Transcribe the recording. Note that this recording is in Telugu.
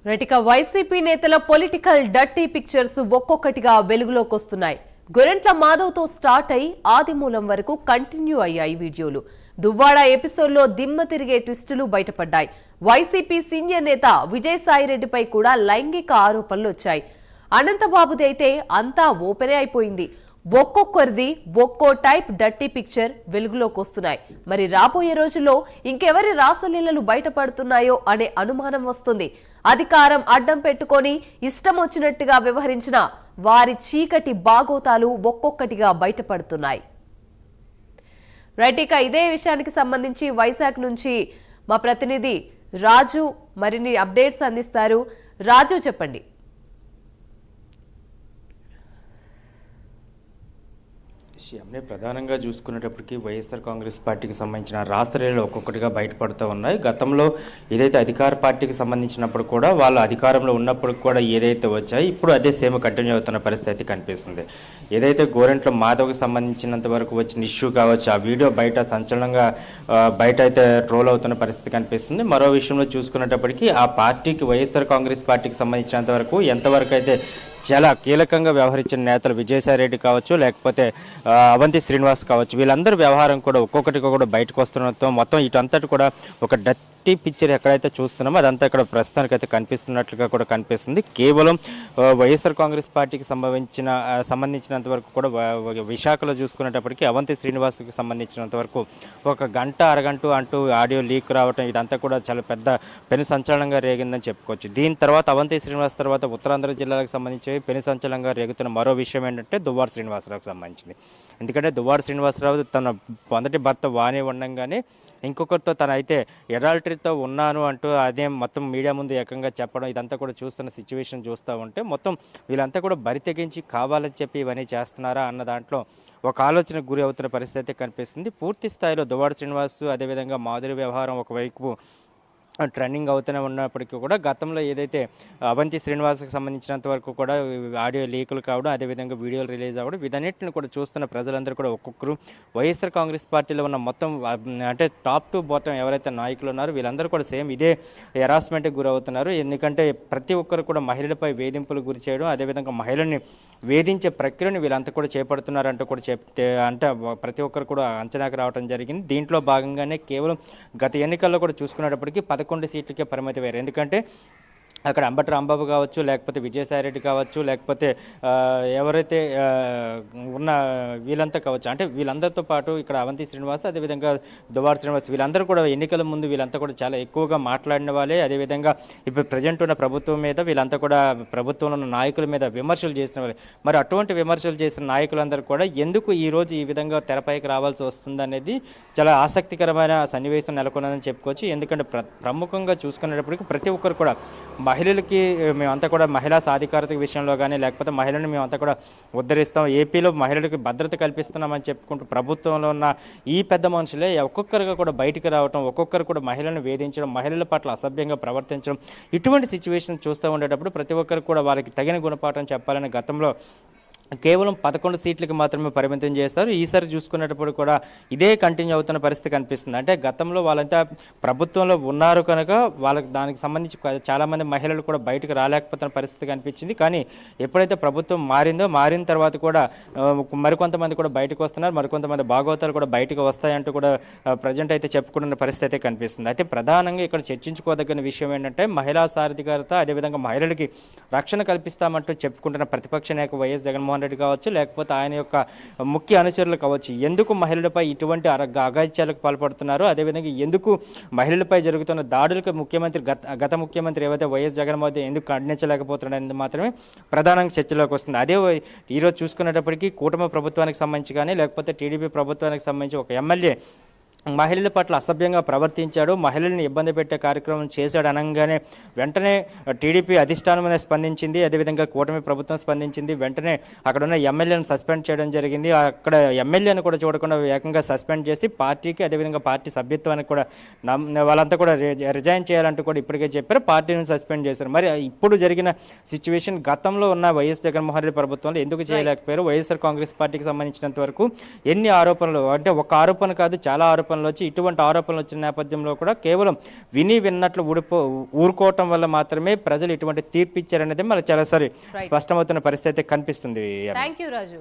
రైట్ వైసీపీ నేతల పొలిటికల్ డర్టీ పిక్చర్స్ ఒక్కొక్కటిగా వెలుగులోకి వస్తున్నాయి. గొరెంట్ల మాధవ్తో స్టార్ట్ అయి ఆదిమూలం వరకు కంటిన్యూ అయ్యాయి వీడియోలు. దువ్వాడ ఎపిసోడ్లో దిమ్మ తిరిగే ట్విస్టులు బయటపడ్డాయి. వైసీపీ సీనియర్ నేత విజయసాయిరెడ్డిపై కూడా లైంగిక ఆరోపణలు వచ్చాయి. అనంతబాబుది అయితే అంతా ఓపెనే అయిపోయింది. ఒక్కొక్కరిది ఒక్కో టైప్ డర్టీ పిక్చర్ వెలుగులోకి వస్తున్నాయి. మరి రాబోయే రోజుల్లో ఇంకెవరి రాసలీలలు బయటపడుతున్నాయో అనే అనుమానం వస్తుంది. అధికారం అడ్డం పెట్టుకొని ఇష్టం వచ్చినట్టుగా వ్యవహరించిన వారి చీకటి బాగోతాలు ఒక్కొక్కటిగా బయటపడుతున్నాయి. రైట్, ఇక ఇదే విషయానికి సంబంధించి వైజాగ్ నుంచి మా ప్రతినిధి రాజు మరిన్ని అప్డేట్స్ అందిస్తారు. రాజు, చెప్పండి. ప్రధానంగా చూసుకునేటప్పటికీ వైఎస్ఆర్ కాంగ్రెస్ పార్టీకి సంబంధించిన రాష్ట్రాలు ఒక్కొక్కటిగా బయటపడుతూ ఉన్నాయి. గతంలో ఏదైతే అధికార పార్టీకి సంబంధించినప్పుడు కూడా వాళ్ళు అధికారంలో ఉన్నప్పుడు కూడా ఏదైతే వచ్చాయి, ఇప్పుడు అదే సేమ్ కంటిన్యూ అవుతున్న పరిస్థితి కనిపిస్తుంది. ఏదైతే గోరెంట్ల మాధవ్కి సంబంధించినంత వరకు వచ్చిన ఇష్యూ కావచ్చు, ఆ వీడియో బయట సంచలనంగా బయట అయితే ట్రోల్ అవుతున్న పరిస్థితి కనిపిస్తుంది. మరో విషయంలో చూసుకునేటప్పటికీ ఆ పార్టీకి వైఎస్ఆర్ కాంగ్రెస్ పార్టీకి సంబంధించినంత వరకు ఎంతవరకు అయితే చాలా కీలకంగా వ్యవహరించిన నేతలు విజయసాయిరెడ్డి కావచ్చు, లేకపోతే అవంతి శ్రీనివాస్ కావచ్చు, వీళ్ళందరూ వ్యవహారం కూడా ఒక్కొక్కటిగా కూడా బయటకు వస్తుండటంతో మొత్తం ఇటంతటి కూడా ఒక డర్టీ పిక్చర్ ఎక్కడైతే చూస్తున్నామో అదంతా ఇక్కడ ప్రస్తుతానికి అయితే కనిపిస్తున్నట్లుగా కూడా కనిపిస్తుంది. కేవలం వైఎస్ఆర్ కాంగ్రెస్ పార్టీకి సంబంధించినంత వరకు కూడా విశాఖలో చూసుకునేటప్పటికీ అవంతి శ్రీనివాస్కి సంబంధించినంత వరకు ఒక గంట అరగంట అంటూ ఆడియో లీక్ రావటం ఇదంతా కూడా చాలా పెను సంచలనంగా రేగిందని చెప్పుకోవచ్చు. దీని తర్వాత అవంతి శ్రీనివాస్ తర్వాత ఉత్తరాంధ్ర జిల్లాలకు సంబంధించి పెను సంచలనంగా రేగుతున్న మరో విషయం ఏంటంటే దువ్వాడ శ్రీనివాసరావుకి సంబంధించింది. ఎందుకంటే దువ్వాడ శ్రీనివాసరావు తన మొదటి భర్త వాణి ఉండగానే ఇంకొకరితో తనైతే ఎడాల్టరీతో ఉన్నాను అంటూ అదే మొత్తం మీడియా ముందు ఏకంగా చెప్పడం, ఇదంతా కూడా చూస్తున్న సిచ్యువేషన్ చూస్తూ ఉంటే మొత్తం వీళ్ళంతా కూడా బరి తెగించి కావాలని చెప్పి ఇవన్నీ చేస్తున్నారా అన్న దాంట్లో ఒక ఆలోచనకు గురి అవుతున్న పరిస్థితి కనిపిస్తుంది. పూర్తి స్థాయిలో దువ్వాడ శ్రీనివాస్ అదేవిధంగా మాధురి వ్యవహారం ఒకవైపు ట్రెండింగ్ అవుతూనే ఉన్నప్పటికీ కూడా గతంలో ఏదైతే అవంతి శ్రీనివాస్కి సంబంధించినంత వరకు కూడా ఆడియో లీకులు కావడం, అదేవిధంగా వీడియోలు రిలీజ్ అవ్వడం, వీటన్నిటిని కూడా చూస్తున్న ప్రజలందరూ కూడా ఒక్కొక్కరు వైఎస్ఆర్ కాంగ్రెస్ పార్టీలో ఉన్న మొత్తం అంటే టాప్ టు బాటం ఎవరైతే నాయకులు ఉన్నారో వీళ్ళందరూ కూడా సేమ్ ఇదే హెరాస్మెంట్కి గురవుతున్నారు. ఎందుకంటే ప్రతి ఒక్కరు కూడా మహిళలపై వేధింపులు గురి చేయడం, అదేవిధంగా మహిళల్ని వేధించే ప్రక్రియను వీళ్ళంతా కూడా చేపడుతున్నారంటూ కూడా అంటే ప్రతి ఒక్కరు కూడా అంచనాకు రావడం జరిగింది. దీంట్లో భాగంగానే కేవలం గత ఎన్నికల్లో కూడా చూసుకునేటప్పటికీ 11 సీట్లకే పరిమితి వేరు. ఎందుకంటే అక్కడ అంబటి రాంబాబు కావచ్చు, లేకపోతే విజయసాయిరెడ్డి కావచ్చు, లేకపోతే ఎవరైతే ఉన్న వీళ్ళంతా కావచ్చు, అంటే వీళ్ళందరితో పాటు ఇక్కడ అవంతి శ్రీనివాస్ అదేవిధంగా దువ్వాడ శ్రీనివాస్ వీళ్ళందరూ కూడా ఎన్నికల ముందు వీళ్ళంతా కూడా చాలా ఎక్కువగా మాట్లాడిన వాళ్ళే. అదేవిధంగా ఇప్పుడు ప్రజెంట్ ఉన్న ప్రభుత్వం మీద వీళ్ళంతా కూడా ప్రభుత్వంలో ఉన్న నాయకుల మీద విమర్శలు చేసిన వాళ్ళే. మరి అటువంటి విమర్శలు చేసిన నాయకులందరూ కూడా ఎందుకు ఈరోజు ఈ విధంగా తెరపైకి రావాల్సి వస్తుంది అనేది చాలా ఆసక్తికరమైన సన్నివేశం నెలకొన్నదని చెప్పుకోవచ్చు. ఎందుకంటే ప్రముఖంగా చూసుకునేటప్పటికీ ప్రతి ఒక్కరు కూడా మహిళలకి మేమంతా కూడా మహిళా సాధికారత విషయంలో కానీ లేకపోతే మహిళలను మేమంతా కూడా ఉద్ధరిస్తాం, ఏపీలో మహిళలకు భద్రత కల్పిస్తున్నామని చెప్పుకుంటూ ప్రభుత్వంలో ఉన్న ఈ పెద్ద మనుషులే ఒక్కొక్కరుగా కూడా బయటికి రావడం, ఒక్కొక్కరు కూడా మహిళలను వేధించడం, మహిళల పట్ల అసభ్యంగా ప్రవర్తించడం, ఇటువంటి సిచ్యువేషన్ చూస్తూ ఉండేటప్పుడు ప్రతి ఒక్కరు కూడా వాళ్ళకి తగిన గుణపాఠం చెప్పాలని గతంలో కేవలం 11 సీట్లకి మాత్రమే పరిమితం చేస్తారు. ఈసారి చూసుకునేటప్పుడు కూడా ఇదే కంటిన్యూ అవుతున్న పరిస్థితి కనిపిస్తుంది. అంటే గతంలో వాళ్ళంతా ప్రభుత్వంలో ఉన్నారు కనుక వాళ్ళకి దానికి సంబంధించి చాలామంది మహిళలు కూడా బయటకు రాలేకపోతున్న పరిస్థితి కనిపించింది. కానీ ఎప్పుడైతే ప్రభుత్వం మారిన తర్వాత కూడా మరికొంతమంది కూడా బయటకు వస్తున్నారు, మరికొంతమంది భాగవతాలు కూడా బయటకు వస్తాయంటూ కూడా ప్రజెంట్ అయితే చెప్పుకుంటున్న పరిస్థితి అయితే కనిపిస్తుంది. అయితే ప్రధానంగా ఇక్కడ చర్చించుకోదగిన విషయం ఏంటంటే మహిళా సాధికారత, అదేవిధంగా మహిళలకి రక్షణ కల్పిస్తామంటూ చెప్పుకుంటున్న ప్రతిపక్ష నాయకు వైఎస్ జగన్మోహన్ రెడ్డి కావచ్చు, లేకపోతే ఆయన యొక్క ముఖ్య అనుచరులు కావచ్చు, ఎందుకు మహిళలపై ఇటువంటి అఘాయిత్యాలకు పాల్పడుతున్నారు, అదేవిధంగా ఎందుకు మహిళలపై జరుగుతున్న దాడులకు గత ముఖ్యమంత్రి ఏవైతే వైఎస్ జగన్మోహన్ రెడ్డి ఎందుకు ఖండించలేకపోతున్నాడనేది మాత్రమే ప్రధానంగా చర్చలోకి వస్తుంది. అదే ఈరోజు చూసుకునేటప్పటికీ కూటమి ప్రభుత్వానికి సంబంధించి కానీ లేకపోతే టీడీపీ ప్రభుత్వానికి సంబంధించి ఒక ఎమ్మెల్యే మహిళల పట్ల అసభ్యంగా ప్రవర్తించాడు, మహిళల్ని ఇబ్బంది పెట్టే కార్యక్రమం చేశాడు అనగానే వెంటనే టీడీపీ అధిష్టానం మీద స్పందించింది, అదేవిధంగా కూటమి ప్రభుత్వం స్పందించింది. వెంటనే అక్కడ ఉన్న ఎమ్మెల్యేను సస్పెండ్ చేయడం జరిగింది. అక్కడ ఎమ్మెల్యేను కూడా చూడకుండా ఏకంగా సస్పెండ్ చేసి పార్టీకి అదేవిధంగా పార్టీ సభ్యత్వానికి కూడా వాళ్ళంతా కూడా రిజైన్ చేయాలంటూ కూడా ఇప్పటికే చెప్పారు, పార్టీని సస్పెండ్ చేశారు. మరి ఇప్పుడు జరిగిన సిచ్యువేషన్ గతంలో ఉన్న వైఎస్ జగన్మోహన్ రెడ్డి ప్రభుత్వంలో ఎందుకు చేయలేకపోయారు? వైఎస్ఆర్ కాంగ్రెస్ పార్టీకి సంబంధించినంత వరకు ఎన్ని ఆరోపణలు, అంటే ఒక ఆరోపణ కాదు చాలా ఆరోపణలు ఆరోపణలు వచ్చి ఇటువంటి ఆరోపణలు వచ్చిన నేపథ్యంలో కూడా కేవలం విన్నట్లు ఊరుకోవటం వల్ల మాత్రమే ప్రజలు ఇటువంటి తీర్పు ఇచ్చారనేది మనకు చాలాసారి స్పష్టమవుతున్న పరిస్థితి కనిపిస్తుంది. Thank you Raju.